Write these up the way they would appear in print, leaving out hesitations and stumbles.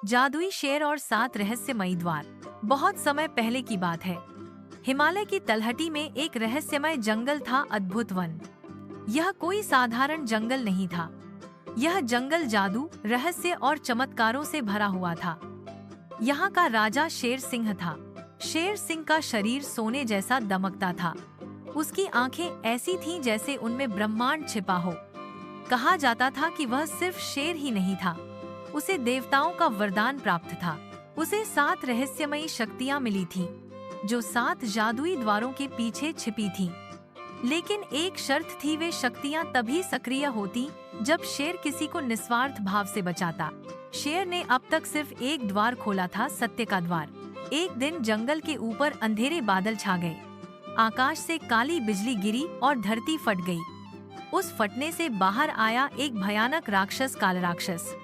जादुई शेर और 7 रहस्यमयी द्वार। बहुत समय पहले की बात है। हिमालय की तलहटी में एक रहस्यमय जंगल था, अद्भुत वन। यह कोई साधारण जंगल नहीं था। यह जंगल जादू, रहस्य और चमत्कारों से भरा हुआ था। यहाँ का राजा शेर सिंह था। शेर सिंह का शरीर सोने जैसा दमकता था। उसकी आंखें ऐसी थीं जैसे उनमें ब्रह्मांड छिपा हो। कहा जाता था कि वह सिर्फ शेर ही नहीं था, उसे देवताओं का वरदान प्राप्त था। उसे 7 रहस्यमयी शक्तियां मिली थीं, जो 7 जादुई द्वारों के पीछे छिपी थीं। लेकिन एक शर्त थी, वे शक्तियां तभी सक्रिय होती जब शेर किसी को निस्वार्थ भाव से बचाता। शेर ने अब तक सिर्फ एक द्वार खोला था, सत्य का द्वार। एक दिन जंगल के ऊपर अंधेरे बादल छा गए। आकाश से काली बिजली गिरी और धरती फट गई। उस फटने से बाहर आया एक भयानक राक्षस, काल राक्षस।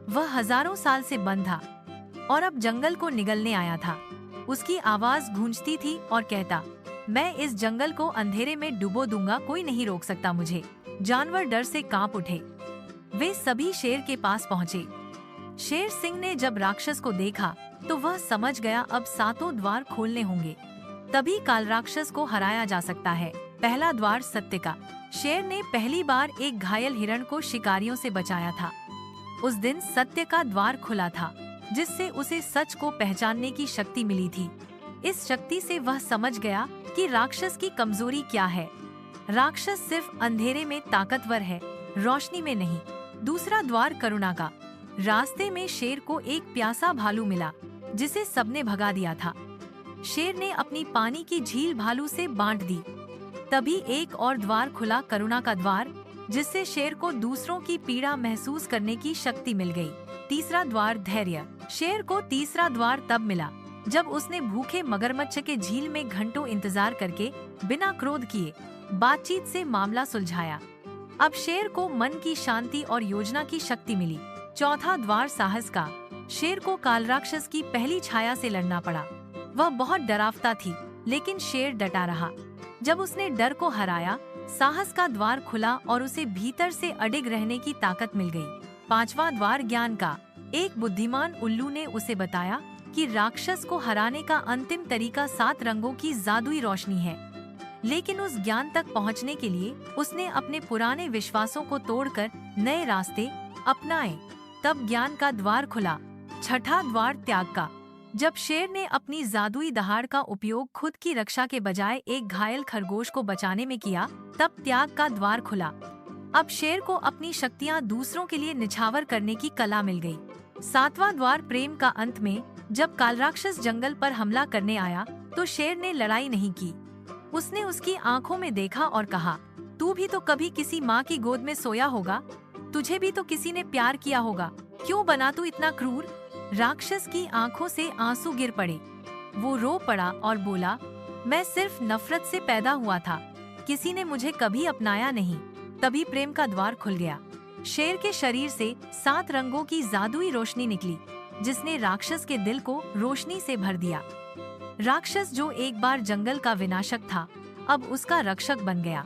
वह हजारों साल से बंद था और अब जंगल को निगलने आया था। उसकी आवाज गूंजती थी और कहता, मैं इस जंगल को अंधेरे में डुबो दूंगा, कोई नहीं रोक सकता मुझे। जानवर डर से कांप उठे। वे सभी शेर के पास पहुँचे। शेर सिंह ने जब राक्षस को देखा तो वह समझ गया, अब 7 द्वार खोलने होंगे, तभी काल राक्षस को हराया जा सकता है। पहला द्वार, सत्य का। शेर ने पहली बार एक घायल हिरण को शिकारियों से बचाया था। उस दिन सत्य का द्वार खुला था, जिससे उसे सच को पहचानने की शक्ति मिली थी। इस शक्ति से वह समझ गया कि राक्षस की कमजोरी क्या है। राक्षस सिर्फ अंधेरे में ताकतवर है, रोशनी में नहीं। दूसरा द्वार, करुणा का। रास्ते में शेर को एक प्यासा भालू मिला, जिसे सबने भगा दिया था। शेर ने अपनी पानी की झील भालू से बांट दी। तभी एक और द्वार खुला, करुणा का द्वार, जिससे शेर को दूसरों की पीड़ा महसूस करने की शक्ति मिल गई। तीसरा द्वार, धैर्य। शेर को तीसरा द्वार तब मिला जब उसने भूखे मगरमच्छ के झील में घंटों इंतजार करके बिना क्रोध किए बातचीत से मामला सुलझाया। अब शेर को मन की शांति और योजना की शक्ति मिली। चौथा द्वार, साहस का। शेर को काल राक्षस की पहली छाया से लड़ना पड़ा। वह बहुत डरावता थी, लेकिन शेर डटा रहा। जब उसने डर को हराया, साहस का द्वार खुला और उसे भीतर से अडिग रहने की ताकत मिल गई। पांचवा द्वार, ज्ञान का। एक बुद्धिमान उल्लू ने उसे बताया कि राक्षस को हराने का अंतिम तरीका 7 रंगों की जादुई रोशनी है। लेकिन उस ज्ञान तक पहुंचने के लिए उसने अपने पुराने विश्वासों को तोड़कर नए रास्ते अपनाए। तब ज्ञान का द्वार खुला। छठा द्वार, त्याग का। जब शेर ने अपनी जादुई दहाड़ का उपयोग खुद की रक्षा के बजाय एक घायल खरगोश को बचाने में किया, तब त्याग का द्वार खुला। अब शेर को अपनी शक्तियां दूसरों के लिए निछावर करने की कला मिल गई। सातवां द्वार, प्रेम का। अंत में जब काल राक्षस जंगल पर हमला करने आया तो शेर ने लड़ाई नहीं की। उसने उसकी आंखों में देखा और कहा, तू भी तो कभी किसी माँ की गोद में सोया होगा, तुझे भी तो किसी ने प्यार किया होगा, क्यों बना तू इतना क्रूर। राक्षस की आंखों से आंसू गिर पड़े। वो रो पड़ा और बोला, मैं सिर्फ नफरत से पैदा हुआ था, किसी ने मुझे कभी अपनाया नहीं। तभी प्रेम का द्वार खुल गया। शेर के शरीर से 7 रंगों की जादुई रोशनी निकली, जिसने राक्षस के दिल को रोशनी से भर दिया। राक्षस जो एक बार जंगल का विनाशक था, अब उसका रक्षक बन गया।